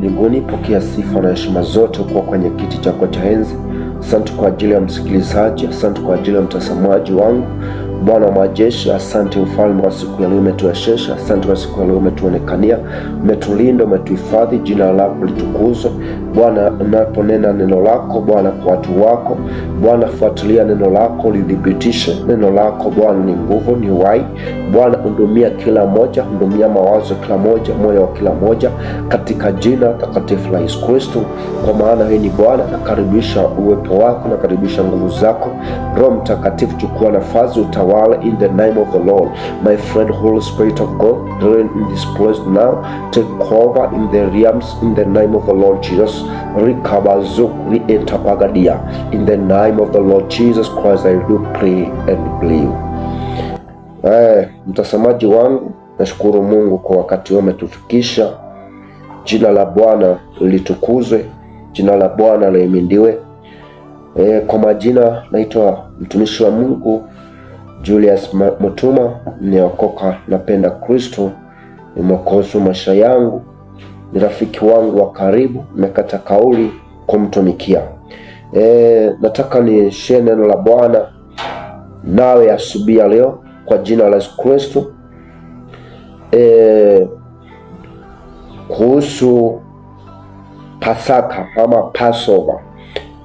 mbinguni, pokea sifa na heshima zote kuwa kwenye kiti chako cha enzi. Asante kwa ajili ya msikilizaji, asante kwa ajili ya mtazamaji wangu. Bwana wa majeshi, asante mfalme wa siku ya leo, umetuwezesha. Asante kwa siku ya leo, umetuonekania, umetulinda, umetuhifadhi. Jina lako litukuzwe Bwana. Unaponena neno lako Bwana kwa watu wako Bwana, fuatilia neno lako, lidhibitishe neno lako Bwana. Ni nguvu, ni uhai Bwana. Hudumia kila moja, hudumia mawazo kila moja, moyo wa kila moja, katika jina takatifu la Yesu Kristo, kwa maana wewe ni Bwana. Nakaribisha uwepo wako, nakaribisha nguvu zako. Roho Mtakatifu, chukua nafasi, utawala in the name of the Lord. My friend, Holy Spirit of God, reign in this place now. Take cover in the realms in the name of the Lord Jesus. Rikabazu rietapagadia. In the name of the Lord Jesus Christ, I do pray and believe. Mtazamaji wangu, nashukuru Mungu kwa wakati huu umetufikisha. Jina la Bwana litukuzwe, jina la Bwana lihimidiwe. Kwa majina naitwa mtumishi wa Mungu Julius Mutuma, niokoka, napenda Kristo, ni mwokozi wa maisha yangu, ni rafiki wangu wa karibu, nimekata kauli kumtumikia. Nataka ni share neno la Bwana nawe asubuhi ya leo kwa jina la Yesu Kristo, kuhusu Pasaka ama Passover.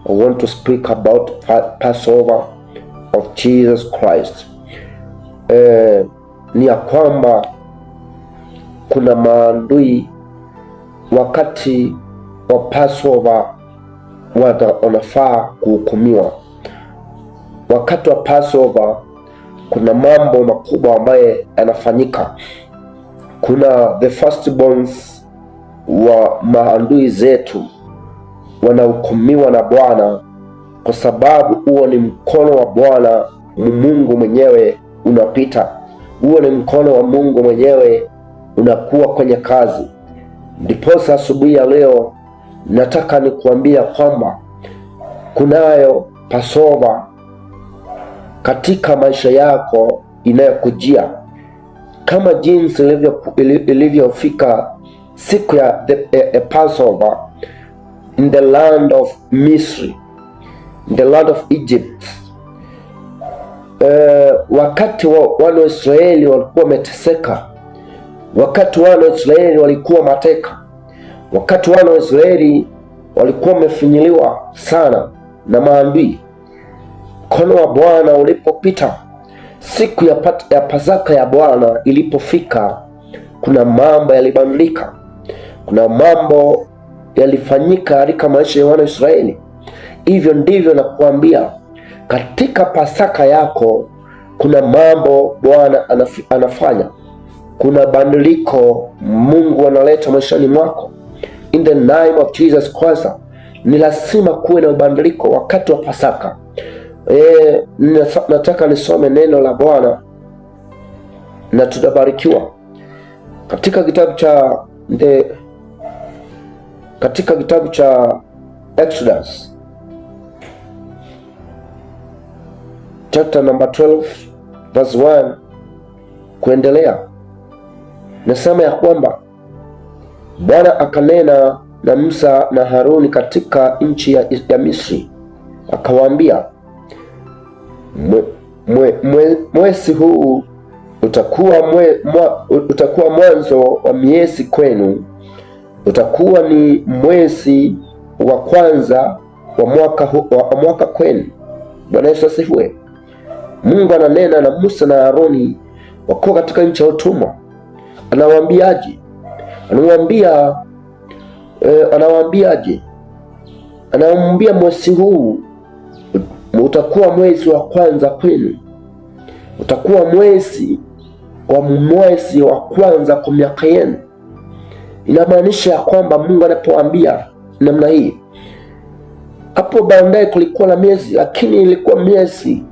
I want to speak about Passover of Jesus Christ. Ni ya kwamba kuna maadui wakati wa Passover wanafaa kuhukumiwa. Wakati wa Passover kuna mambo makubwa ambaye yanafanyika. Kuna the firstborns wa maadui zetu wanahukumiwa na Bwana, kwa sababu huo ni mkono wa Bwana Mungu mwenyewe unapita. Huo ni mkono wa Mungu mwenyewe unakuwa kwenye kazi. Ndiposa asubuhi ya leo nataka nikuambia kwamba kunayo Passover katika maisha yako inayokujia, kama jinsi ilivyofika siku ya Passover in the land of Misri, in the land of Egypt. Wakati wana wa Israeli walikuwa wameteseka, wakati wana wa Israeli walikuwa mateka, wakati wana wa Israeli walikuwa wamefinyiliwa sana na maadui, mkono wa Bwana ulipopita, siku ya Pasaka ya Bwana ilipofika, kuna mambo yalibadilika, kuna mambo yalifanyika katika maisha ya wana wa Israeli. Hivyo ndivyo nakuambia, katika Pasaka yako kuna mambo Bwana anafanya, kuna badiliko Mungu analeta maishani mwako. In the name of Jesus Christ, ni lazima kuwe na badiliko wakati wa Pasaka. Nataka nisome neno la Bwana na tutabarikiwa katika kitabu cha Exodus chapter number 12 verse 1 kuendelea. Nasema ya kwamba Bwana akanena na Musa na Haruni katika nchi ya Misri, akawaambia, mwezi huu utakuwa mwanzo wa miezi kwenu, utakuwa ni mwezi wa kwanza wa mwaka kwenu. Bwana Yesu asifiwe. Mungu ananena na Musa na Haruni wako katika nchi ya utumwa. Anawaambiaje? Anawaambia mwezi huu utakuwa mwezi wa kwanza kwenu, utakuwa mwezi wa kwanza kwa miaka yenu. Inamaanisha ya kwamba Mungu anapoambia namna hii, hapo baadaye kulikuwa na miezi, lakini ilikuwa miezi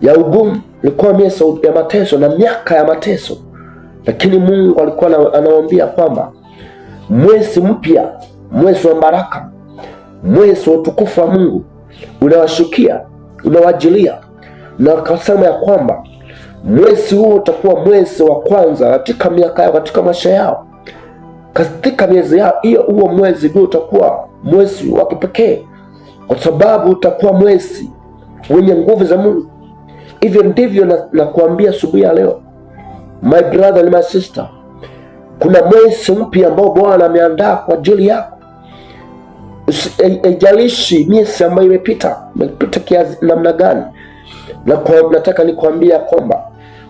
ya ugumu, ilikuwa miezi ya mateso na miaka ya mateso, lakini Mungu alikuwa anawaambia kwamba mwezi mpya, mwezi wa baraka, mwezi wa utukufu wa Mungu unawashukia, unawajilia, na akasema ya kwamba mwezi huu utakuwa mwezi wa kwanza katika miaka yao, katika maisha yao. katika miezi hiyo, huo mwezi ndio utakuwa mwezi wa kipekee, kwa sababu utakuwa mwezi wenye nguvu za Mungu. Hivyo ndivyo nakuambia asubuhi ya leo, my brother and my sister, kuna mwezi mpya ambao Bwana ameandaa kwa ajili yako. Haijalishi miezi ambayo imepita kiasi namna gani, nataka nikuambia kwamba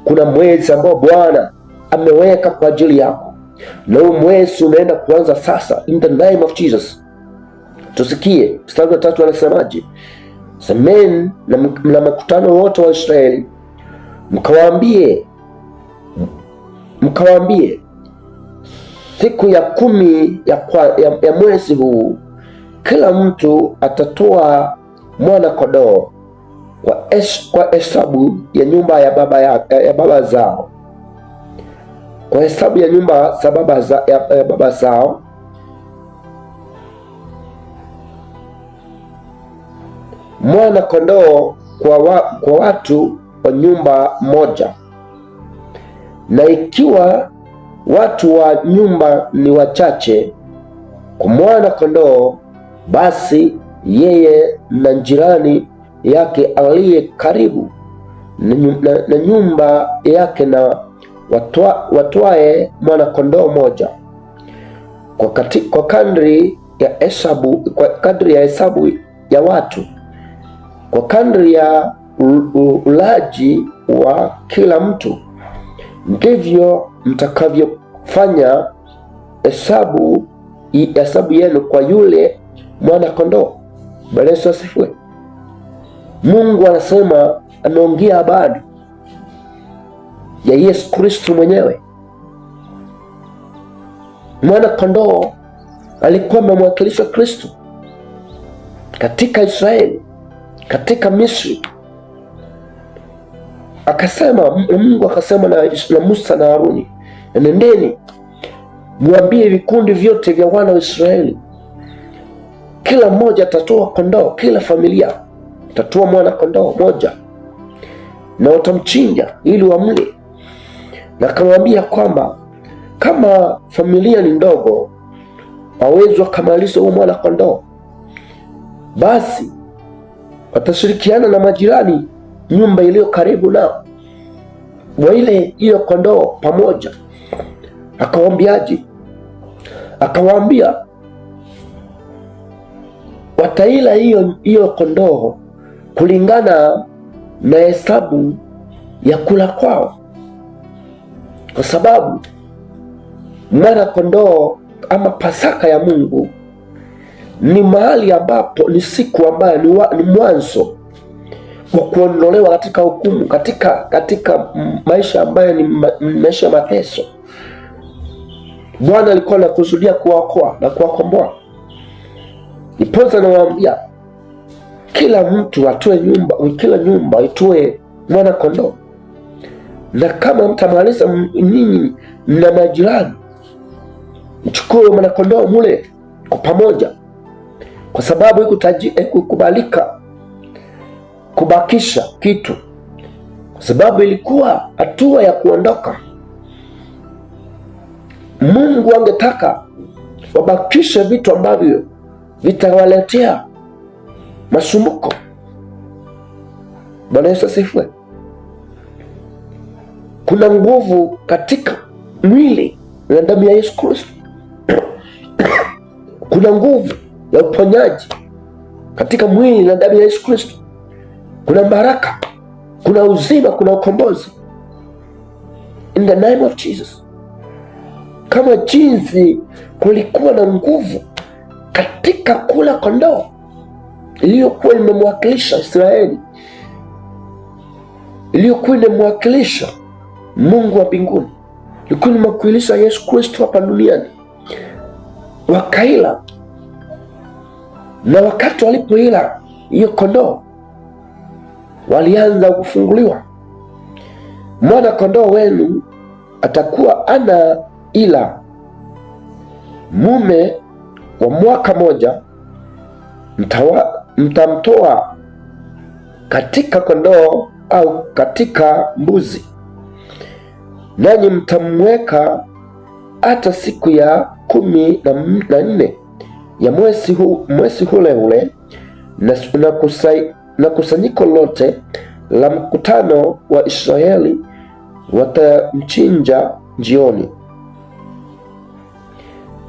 kuna mwezi ambao Bwana ameweka kwa ajili yako, na huu mwezi unaenda kuanza sasa, in the name of Jesus. Tusikie mstari wa 3 anasemaje? Semeni na makutano wote wa Israeli, mkawaambie siku ya 10 ya mwezi huu kila mtu atatoa mwana kondoo kwa hesabu ya nyumba ya baba zao, kwa hesabu ya nyumba za baba zao. Mwana kondoo kwa watu wa nyumba moja, na ikiwa watu wa nyumba ni wachache, kwa mwana kondoo, basi yeye na jirani yake aliye karibu na nyumba yake na watwae mwana kondoo moja kwa kadri ya hesabu ya watu, kwa kadri ya ulaji wa kila mtu, ndivyo mtakavyofanya hesabu yenu kwa yule mwana kondoo. Bwana Yesu asifiwe. Mungu anasema, anaongea habari ya Yesu Kristo mwenyewe. Mwana kondoo alikuwa amemwakilisha Kristo katika Israeli, katika Misri. Mungu akasema na Musa na Haruni, nendeni mwambie vikundi vyote vya wana wa Israeli, kila mmoja atatoa kondoo, kila familia atatoa mwana kondoo moja, na watamchinja ili wamle. Na akamwambia kwamba kama familia ni ndogo, hawezi wakamaliza huo mwana kondoo, basi watashirikiana na majirani, nyumba iliyo karibu nao, waile hiyo kondoo pamoja. Akawaambiaje? Akawaambia wataila hiyo kondoo kulingana na hesabu ya kula kwao, kwa sababu mwana kondoo ama Pasaka ya Mungu ni mahali ambapo ni siku ambayo ni mwanzo wa kuondolewa katika hukumu, katika maisha ambayo ni maisha mateso. Bwana alikuwa anakusudia kuwaokoa na kuwakomboa. Nipoza nawaambia kila mtu atoe kila nyumba itoe mwana kondoo, na kama mtamaliza ninyi na majirani, mchukue mwana kondoo mule kwa pamoja, kwa sababu haikukubalika kubakisha kitu, kwa sababu ilikuwa hatua ya kuondoka. Mungu angetaka wabakishe vitu ambavyo vitawaletea masumbuko. Bwana Yesu asifiwe. Kuna nguvu katika mwili na damu ya Yesu Kristo. Kuna nguvu ya uponyaji katika mwili na damu ya Yesu Kristo. Kuna baraka, kuna uzima, kuna ukombozi, in the name of Jesus. Kama jinsi kulikuwa na nguvu katika kula kondoo iliyokuwa imemwakilisha Israeli, iliyokuwa imemwakilisha Mungu wa mbinguni, ilikuwa imemwakilisha Yesu Kristo hapa duniani, wakaila. Na wakati walipoila hiyo kondoo, walianza kufunguliwa. Mwana kondoo wenu atakuwa ana ila mume wa mwaka moja, mtamtoa katika kondoo au katika mbuzi, nanyi mtamweka hata siku ya 14 ya mwezi ule ule, na kusanyiko lote la mkutano wa Israeli watamchinja jioni,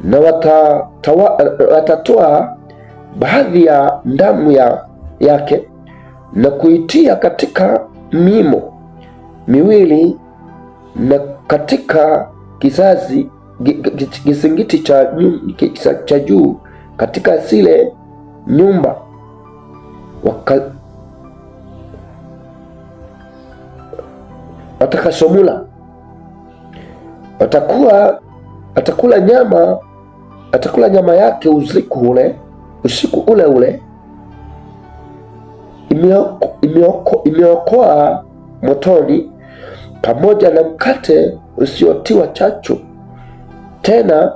na watatoa baadhi ya damu yake na kuitia katika mimo miwili na katika kizingiti cha juu katika zile nyumba, watakasomula. Atakula nyama yake usiku ule ule, imeokoa motoni, pamoja na mkate usiotiwa chachu, tena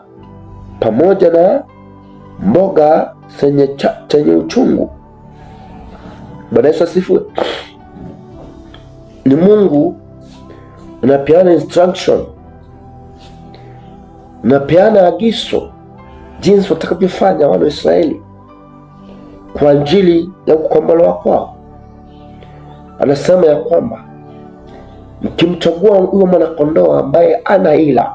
pamoja na mboga zenye uchungu. Bwana Yesu asifiwe. Ni Mungu unapeana instruction, unapeana agizo jinsi watakavyofanya wana Israeli kwa ajili ya kukombolewa kwao. Anasema ya kwamba mkimchagua huyo mwanakondoo ambaye ana ila,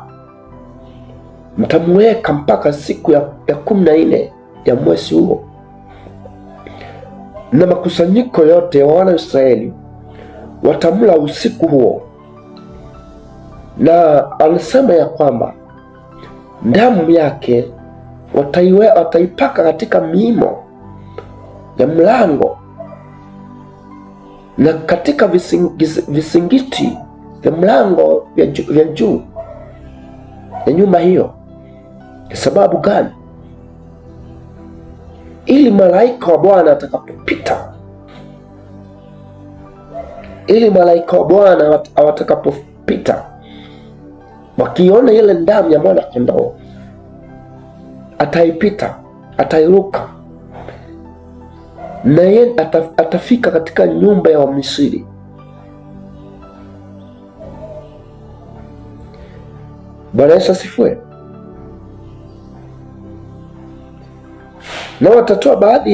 mtamweka mpaka siku ya 14 ya mwezi huo, na makusanyiko yote ya wana Israeli watamla usiku huo. Na anasema ya kwamba damu yake wataipaka katika miimo ya mlango na katika visingiti vya mlango vya juu ya nyumba hiyo. Kwa sababu gani? Ili malaika wa Bwana atakapopita, wakiona ile damu ya mwana kondoo, ataipita, atairuka, na yeye atafika katika nyumba ya Wamisri. Bwana Yesu asifiwe. Na watatoa baadhi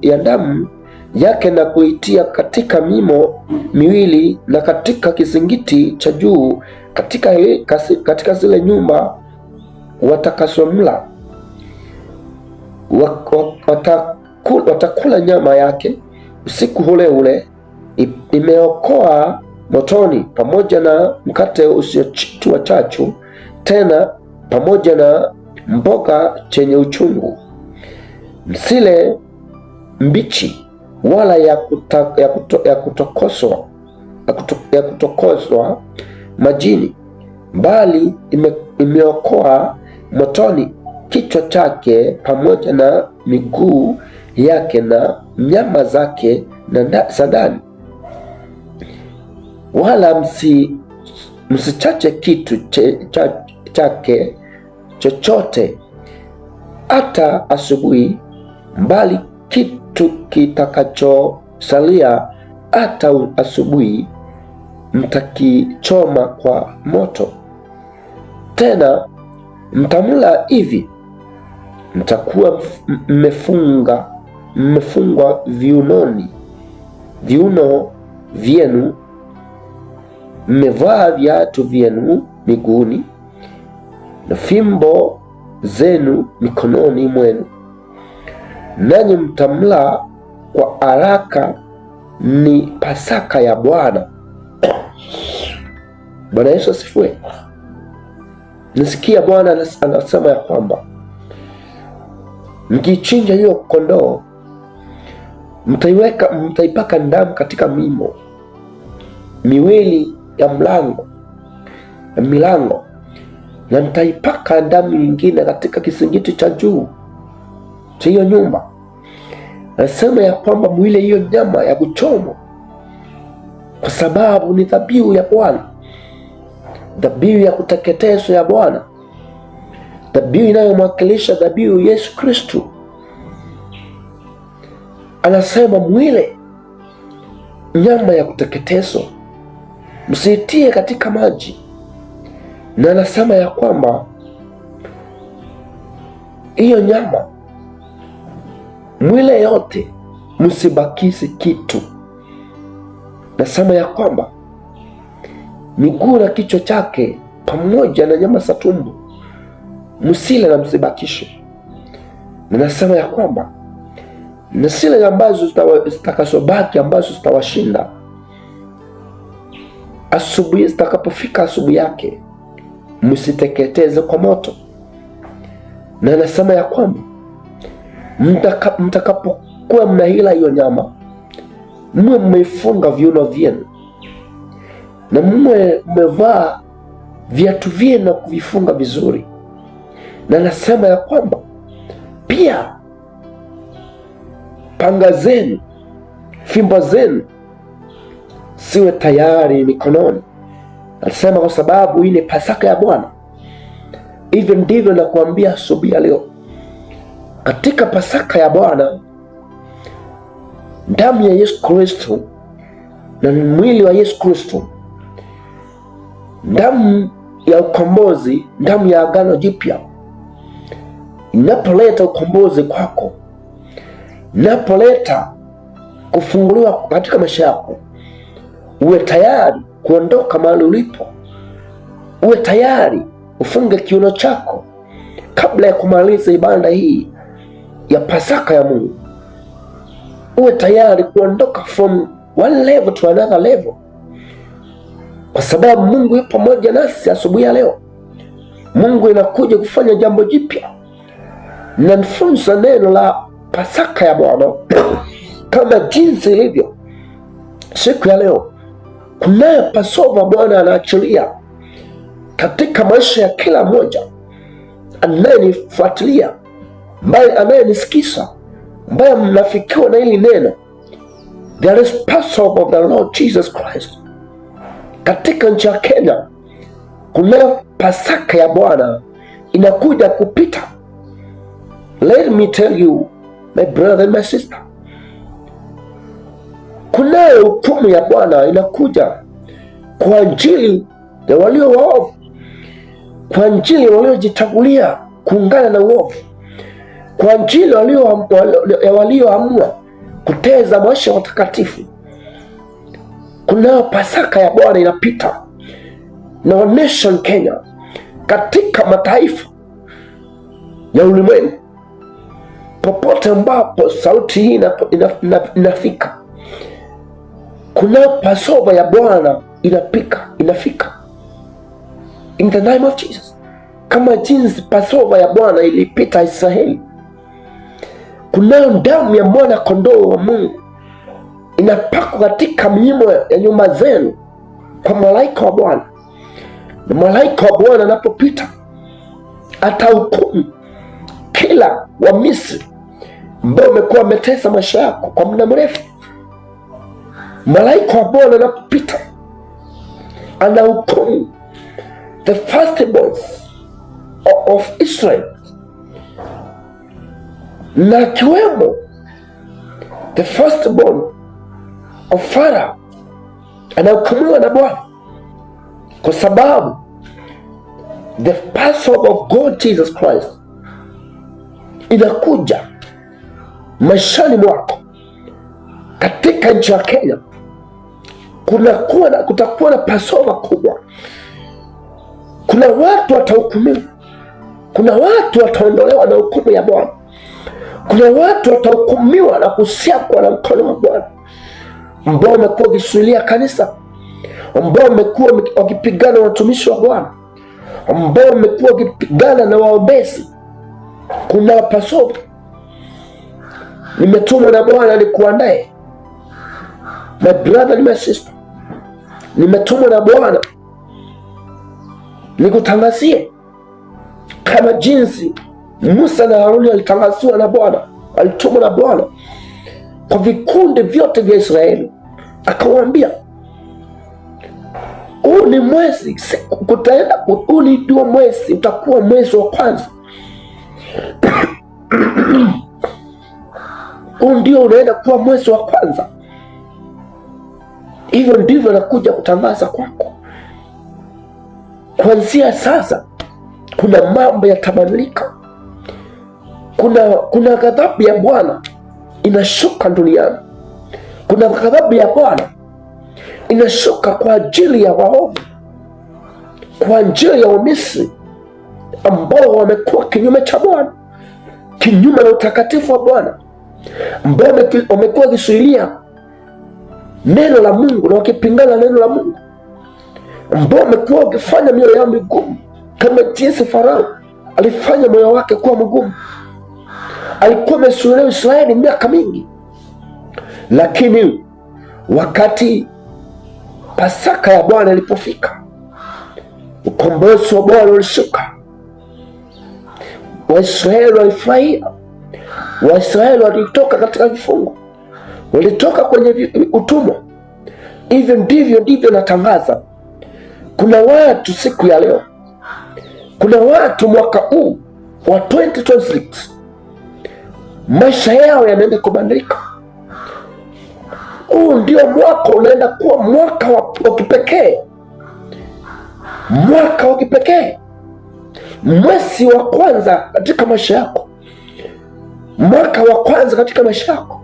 ya damu yake na kuitia katika mimo miwili na katika kizingiti cha juu katika zile nyumba watakasomla. Watakula nyama yake usiku ule ule, imeokoa motoni, pamoja na mkate usiotiwa chachu, tena pamoja na mboga chenye uchungu. Msile mbichi wala ya kutokoswa majini, bali imeokoa motoni kichwa chake pamoja na miguu yake na nyama zake za ndani. Wala msichache kitu chake chochote hata asubuhi, bali kitu kitakachosalia hata asubuhi mtakichoma kwa moto. Tena mtamla hivi: mtakuwa mmefungwa viuno vyenu, mmevaa viatu vyenu miguuni, na fimbo zenu mikononi mwenu, nanyi mtamla kwa haraka. Ni Pasaka ya Bwana. Bwana Yesu asifiwe. Nasikia Bwana anasema ya kwamba mkichinja hiyo kondoo, mtaipaka damu katika mimo miwili ya milango, na mtaipaka damu nyingine katika kizingiti cha juu cha hiyo nyumba. Nasema ya kwamba mwile hiyo nyama ya kuchomwa, kwa sababu ni dhabihu ya Bwana, dhabihu ya kuteketezwa ya Bwana, dhabihu inayomwakilisha dhabihu Yesu Kristo. Anasema mwile nyama ya kuteketezwa msiitie katika maji, na anasema ya kwamba hiyo nyama mwile yote, msibakizi kitu. Nasema ya kwamba miguu na kichwa chake pamoja na nyama za tumbo msile na msibakishe. Na nasema ya kwamba na zile ambazo zitakasobaki, ambazo zitawashinda asubuhi, zitakapofika asubuhi yake, msiteketeze kwa moto. Na nasema ya kwamba mtakapokuwa mnahila hiyo nyama, mwe mmefunga viuno vyenu na mwe mmevaa viatu vyenu na kuvifunga vizuri. Na nasema ya kwamba pia panga zenu, fimbo zenu siwe tayari mikononi. Nasema kwa sababu hii ni Pasaka ya Bwana. Hivyo ndivyo nakuambia asubuhi ya leo, katika Pasaka ya Bwana, damu ya Yesu Kristo na mwili wa Yesu Kristo, damu ya ukombozi, damu ya agano jipya, inapoleta ukombozi kwako, inapoleta kufunguliwa katika maisha yako, uwe tayari kuondoka mahali ulipo, uwe tayari ufunge kiuno chako kabla ya kumaliza ibada hii ya Pasaka ya Mungu. Uwe tayari kuondoka from one level to another level, kwa sababu Mungu yupo pamoja nasi asubuhi ya leo. Mungu inakuja kufanya jambo jipya, na nifunza neno la Pasaka ya Bwana kama jinsi ilivyo siku ya leo. Kunayo Pasova Bwana anaachilia katika maisha ya kila mmoja anayenifuatilia, ambaye anayenisikiza, ambaye mnafikiwa na hili neno. There is Passover of the Lord Jesus Christ. Katika nchi ya Kenya kunayo Pasaka ya Bwana inakuja kupita. Let me tell you, my brother and my sister, kunayo hukumu ya Bwana inakuja kwa ajili ya walio waovu, kwa ajili ya waliojichagulia kuungana na uovu, kwa ajili ya walioamua kuteza maisha ya watakatifu. Kunayo Pasaka ya Bwana inapita na nation Kenya, katika mataifa ya ulimwengu, popote ambapo sauti hii inafika, kunayo Passover ya Bwana inafika in the name of Jesus. Kama jinsi Passover ya Bwana ilipita Israeli, kunayo damu ya mwana kondoo wa Mungu inapakwa katika miimo ya nyumba zenu kwa malaika wa Bwana. Na malaika wa Bwana anapopita atahukumu kila wa Misri ambao umekuwa umetesa maisha yako kwa muda mrefu. Malaika wa Bwana anapopita anahukumu the firstborns of Israel, na kiwemo the firstborn of Pharaoh anahukumiwa na Bwana, kwa sababu the Passover of God Jesus Christ inakuja maishani mwako. Katika nchi ya Kenya kutakuwa na Passover kubwa. Kuna watu watahukumiwa, kuna watu wataondolewa na hukumu ya Bwana, kuna watu watahukumiwa na kusiakwa na mkono wa Bwana, ambao wamekuwa wakisuilia kanisa, ambao wamekuwa wakipigana na watumishi wa Bwana, ambao wamekuwa wakipigana na waombezi. Kuna Passover. Nimetumwa na Bwana nikuandae, my brother and my sister. Nimetumwa na Bwana nikutangazie, kama jinsi Musa na Haruni alitangaziwa na Bwana, alitumwa na Bwana kwa vikundi vyote vya Israeli, akawaambia huu ni mwezi huu ndio mwezi, utakuwa mwezi wa kwanza. Huu ndio unaenda kuwa mwezi wa kwanza. Hivyo ndivyo nakuja kutangaza kwako. Kuanzia sasa kuna mambo yatabadilika. kuna ghadhabu ya Bwana inashuka duniani. Kuna ghadhabu ya Bwana inashuka kwa ajili ya waovu, kwa ajili ya Wamisri ambao wamekuwa kinyume cha Bwana, kinyume na utakatifu wa Bwana, ambao wamekuwa wakisuilia neno la Mungu na wakipingana neno la Mungu, ambao wamekuwa wakifanya mioyo yao migumu, kama jinsi Farao alifanya moyo wake kuwa mgumu. Alikuwa amesuilia Israeli miaka mingi, lakini wakati Pasaka ya Bwana ilipofika, ukombozi wa Bwana ulishuka. Waisraeli walifurahia. Waisraeli walitoka katika vifungo, walitoka kwenye utumwa. Hivyo ndivyo natangaza, kuna watu siku ya leo, kuna watu mwaka huu wa 2026 maisha yao yanaenda kubadilika. Huu ndio mwaka unaenda kuwa mwaka wa kipekee, mwaka wa kipekee, mwezi wa kwanza katika maisha yako, mwaka wa kwanza katika maisha yako.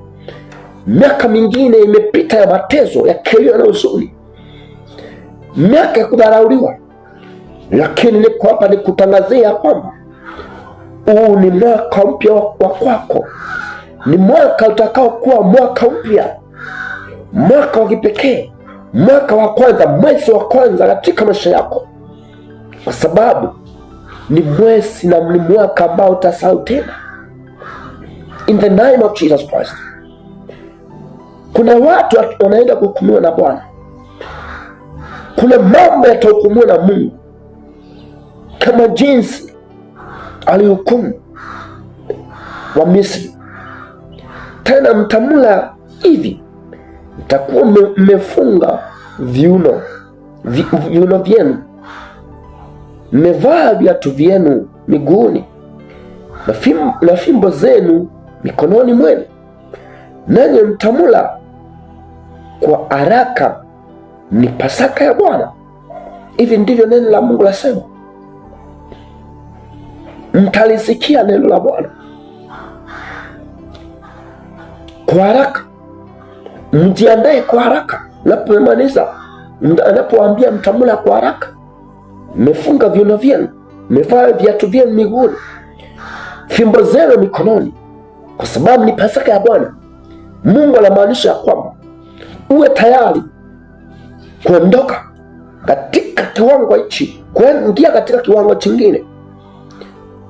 Miaka mingine imepita ya mateso, ya kilio na huzuni, miaka ya kudharauliwa, lakini niko hapa nikutangazia kwamba huu ni mwaka mpya wa kwako. Ni mwaka utakao kuwa mwaka mpya, mwaka wa kipekee, mwaka wa kwanza, mwezi wa kwanza katika maisha yako, kwa sababu ni mwezi na ni mwaka ambao utasahau tena. In the name of Jesus Christ. Kuna watu wanaenda kuhukumiwa na Bwana. Kuna mambo yatahukumiwa na Mungu kama jinsi alihukumu wa Misri. Tena mtamula hivi, mtakuwa mmefunga viuno vyenu, mmevaa viatu vyenu miguuni na fimbo zenu mikononi mwenu, nanyi mtamula kwa haraka. Ni Pasaka ya Bwana. Hivi ndivyo neno la Mungu lasema. Mtalisikia neno la Bwana kwa haraka, mjiandae kwa haraka. Napomaliza, anapoambia mtamula kwa haraka, mmefunga viuno vyenu, mmevaa viatu vyenu miguuni, fimbo zenu mikononi, kwa sababu ni Pasaka ya Bwana. Mungu anamaanisha kwamba uwe tayari kuondoka katika kiwango hichi, kuingia katika kiwango chingine,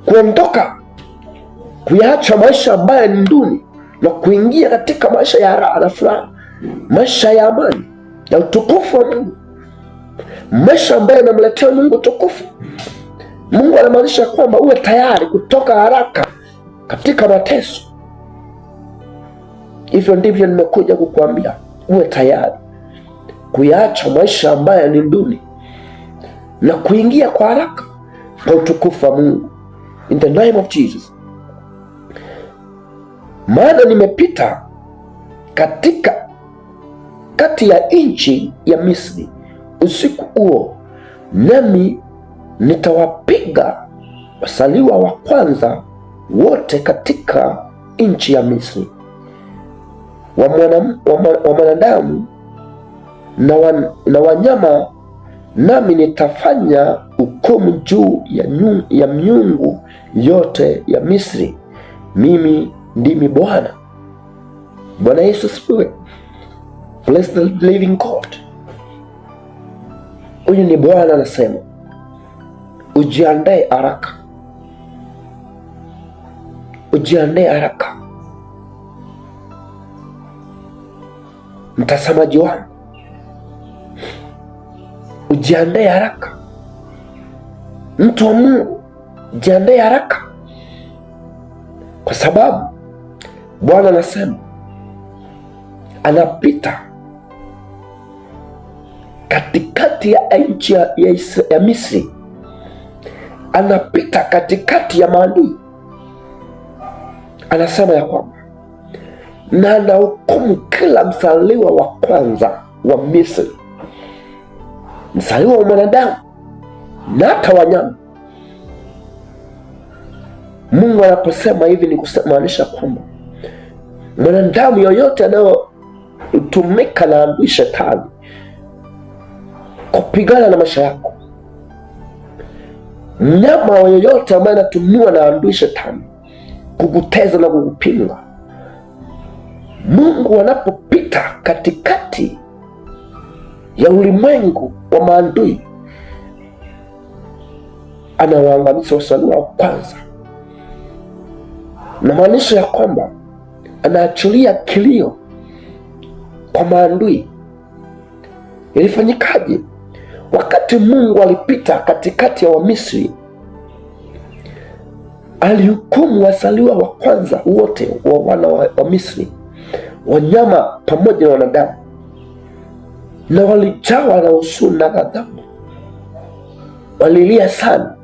kuondoka, kuyaacha maisha ambayo ni duni na kuingia katika maisha ya raha na furaha, maisha ya amani ya utukufu wa Mungu, maisha ambayo yanamletea Mungu utukufu. Mungu anamaanisha kwamba uwe tayari kutoka haraka katika mateso. Hivyo ndivyo nimekuja kukuambia, uwe tayari kuyaacha maisha ambayo ni duni na kuingia kwa haraka kwa utukufu wa Mungu. In the name of Jesus. Maana nimepita katika kati ya nchi ya Misri usiku huo, nami nitawapiga wazaliwa wa kwanza wote katika nchi ya Misri, wa mwanadamu na wanyama, nami nitafanya hukumu juu ya miungu yote ya Misri. Mimi ndimi Bwana. Bwana Yesu asifiwe. Bless the living God. Huyu ni Bwana anasema, ujiandae haraka, ujiandae haraka. Mtazamaji wangu, ujiandae haraka. Mtu wa Mungu, jiandae haraka, kwa sababu Bwana anasema anapita katikati ya nchi ya Misri, anapita katikati ya maadui. Anasema ya kwamba na anahukumu kila mzaliwa wa kwanza wa Misri, mzaliwa wa mwanadamu na hata wanyama. Mungu anaposema hivi ni kumaanisha kwamba mwanadamu yoyote anayotumika na adui Shetani kupigana na maisha yako, mnyama yoyote ambaye anatumiwa na adui Shetani kukuteza na kukupinga, Mungu anapopita katikati ya ulimwengu wa maadui, anawaangamiza wazaliwa wa kwanza. Na maanisha ya kwamba anaachilia kilio kwa maadui. Ilifanyikaje? Wakati Mungu alipita katikati ya Wamisri, alihukumu wazaliwa wa kwanza wote wa wana wa Misri, wanyama pamoja na wanadamu, na walijawa na huzuni na ghadhabu. Walilia sana,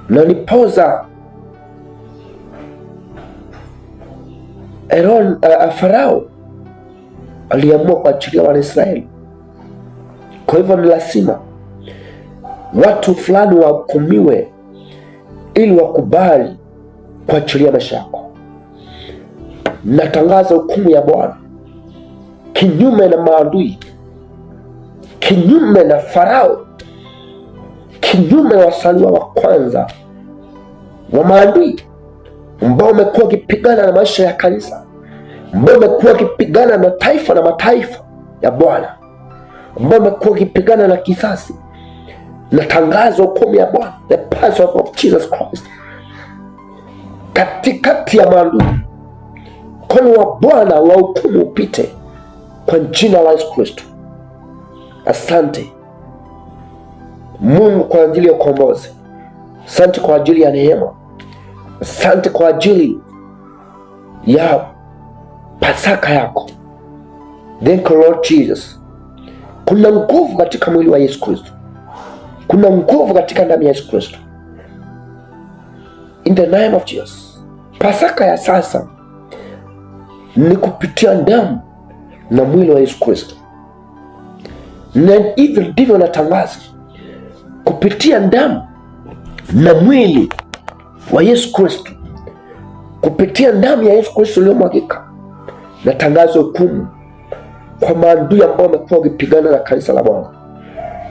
na nipoza Farao aliamua kuachilia Wanaisraeli. Kwa hivyo ni lazima watu fulani wahukumiwe ili wakubali kuachilia maisha yako. Natangaza hukumu ya Bwana kinyume na maadui, kinyume na Farao, kinyume na wazaliwa wa kwanza wa maadui ambao wamekuwa wakipigana na maisha ya kanisa, ambao wamekuwa wakipigana na taifa na mataifa ya Bwana, ambao wamekuwa wakipigana na kizazi. Natangaza hukumu ya Bwana, the person of Jesus Christ, katikati ya maadui. Mkono wa Bwana wa hukumu upite kwa jina la Yesu Kristo. Asante Mungu kwa ajili ya ukombozi. Asante kwa ajili ya neema. Asante kwa ajili ya Pasaka yako. Thank you Lord Jesus. Kuna nguvu katika mwili wa Yesu Kristo. Kuna nguvu katika damu ya Yesu Kristo. In the name of Jesus. Pasaka ya sasa ni kupitia damu na mwili wa Yesu Kristo. Na hivyo ndivyo natangaza, kupitia damu na mwili wa Yesu Kristo, kupitia damu ya Yesu Kristo iliyomwagika, natangaza hukumu kwa maadui ambao wamekuwa wakipigana na kanisa la Bwana.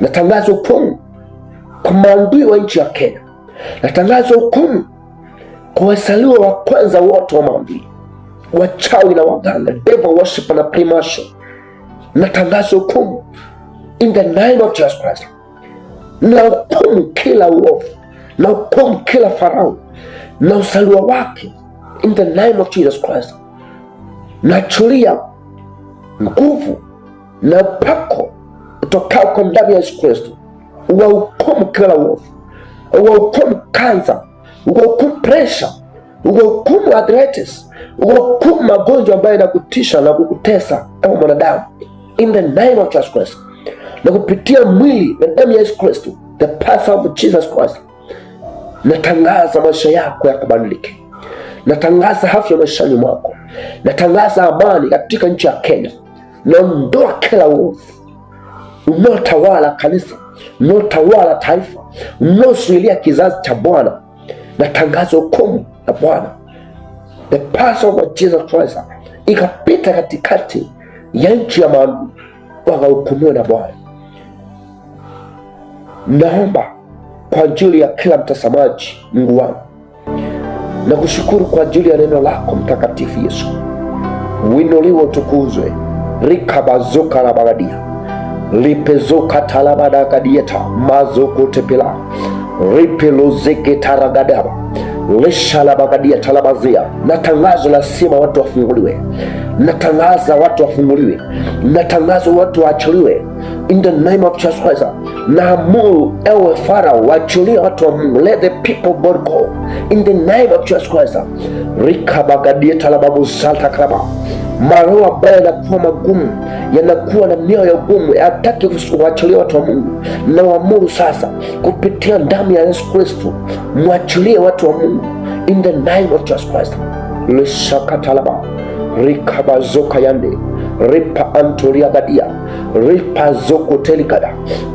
Natangaza hukumu kwa maadui wa nchi ya Kenya. Natangaza hukumu kwa wazaliwa wa kwanza wote wa maadui, wachawi na waganga, devil worship na primasho. Natangaza hukumu in the name of Jesus Christ. Na hukumu kila uovu, na hukumu kila Farao na uzaliwa wake in the name of Jesus Christ. Naachilia nguvu na upako utokao kwa damu ya Yesu Kristo, uwahukumu kila uovu, uwahukumu kansa, uwahukumu pressure, uwahukumu arthritis, uwahukumu magonjwa ambayo yanakutisha na kukutesa kama mwanadamu in the name of Jesus Christ. Na kupitia mwili na damu ya Yesu Kristo, the person of Jesus Christ, natangaza maisha yako yakabadilike. Natangaza afya maishani mwako. Natangaza amani katika nchi ya Kenya. Naondoa kila uovu unaotawala kanisa, unaotawala taifa, unaozuilia kizazi cha Bwana. Natangaza hukumu ya Bwana, the person of Jesus Christ, ikapita katikati ya nchi ya maadui, wakahukumiwa na Bwana. Naomba kwa ajili ya kila mtazamaji, Mungu wangu, na kushukuru kwa ajili ya neno lako mtakatifu Yesu. Winuliwe, utukuzwe. Rikabazuka la bagadia lipezuka talabada kadieta mazuko tepila ripelozeke taragadaba lesha la bagadia talabazia. Natangaza lazima watu wafunguliwe. Natangaza watu wafunguliwe. Natangaza watu waachiliwe in the name of Jesus Christ. Naamuru ewe Farao, waachilie watu wa Mungu. Let the people of God go in the name of Jesus Christ. Rikabagadia talababu salta kraba. Maroho ambayo yanakuwa magumu, yanakuwa na mioyo ya ugumu, hataki kuachilia watu wa Mungu, na waamuru sasa kupitia damu ya Yesu Kristo, mwachilie watu wa Mungu in the name of Jesus Christ. Lishakatalaba rikabazoka yande ripa antoria gadia ripazokotelikada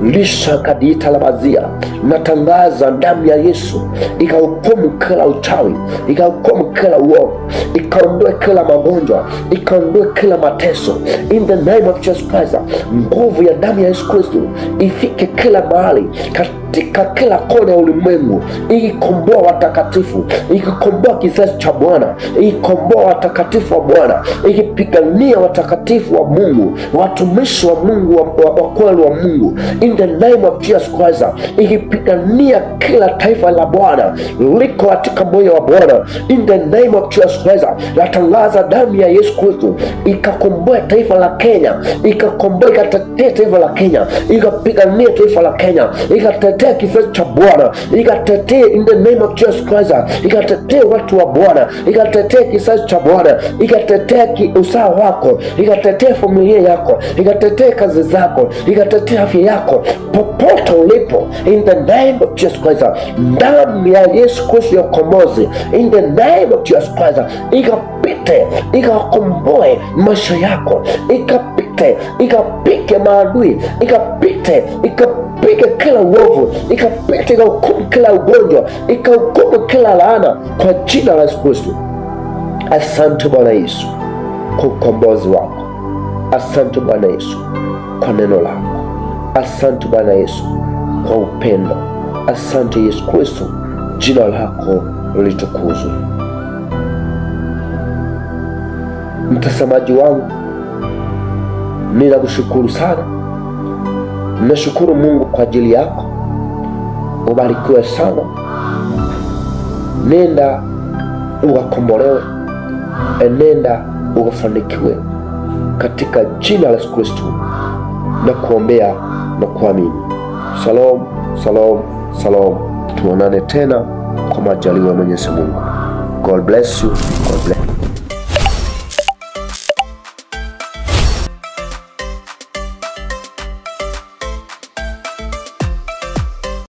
lishakadiitalabazia. Natangaza damu ya Yesu ikahukumu kila uchawi, ikahukumu kila uovu, ikaondoe kila magonjwa, ikaondoe kila mateso. In the name of Jesus Christ, nguvu ya damu ya Yesu Kristo ifike kila mahali katika kila kona ya ulimwengu, ikikomboa watakatifu, ikikomboa kizazi cha Bwana, ikikomboa watakatifu wa Bwana, ikipigania watakatifu wa Mungu, watumishi wa Mungu, wa kweli wa Mungu. In the name of Jesus Christ, ikipigania kila taifa la Bwana liko katika moyo wa Bwana. In the name of Jesus Christ, natangaza damu ya Yesu Kristo ikakomboa taifa la Kenya, ikakomboa, ikatetea taifa la Kenya, ikapigania taifa la Kenya, ikatetea kizazi cha Bwana, ikatetea in the name of Jesus Christ, ikatetea watu wa Bwana, ikatetea kizazi cha Bwana, ikatetea usawa wako, ikatetea familia yako, ikatetea kazi zako, ikatetea afya yako, popote ulipo. In the name of Jesus Christ, damu ya Yesu Kristo ya ukombozi, in the name of Jesus Christ, ikapite, ikakomboe maisha yako, ikapite, ikapike maadui, ikapite, ikapige kila uovu, ikapite, ikahukumu kila ugonjwa, ikahukumu kila laana kwa jina la Yesu Kristo. Asante Bwana Yesu kwa ukombozi wako. Asante Bwana Yesu kwa neno lako. Asante Bwana Yesu kwa upendo. Asante Yesu Kristo, jina lako litukuzwe. Mtazamaji wangu, ninakushukuru sana. Nashukuru Mungu kwa ajili yako. Ubarikiwe sana. Nenda ukakombolewe, enenda ukafanikiwe katika jina la Yesu Kristo, na kuombea na kuamini. Shalom, shalom, shalom. Tuonane tena kwa majaliwa ya Mwenyezi Mungu. God bless you. God bless you.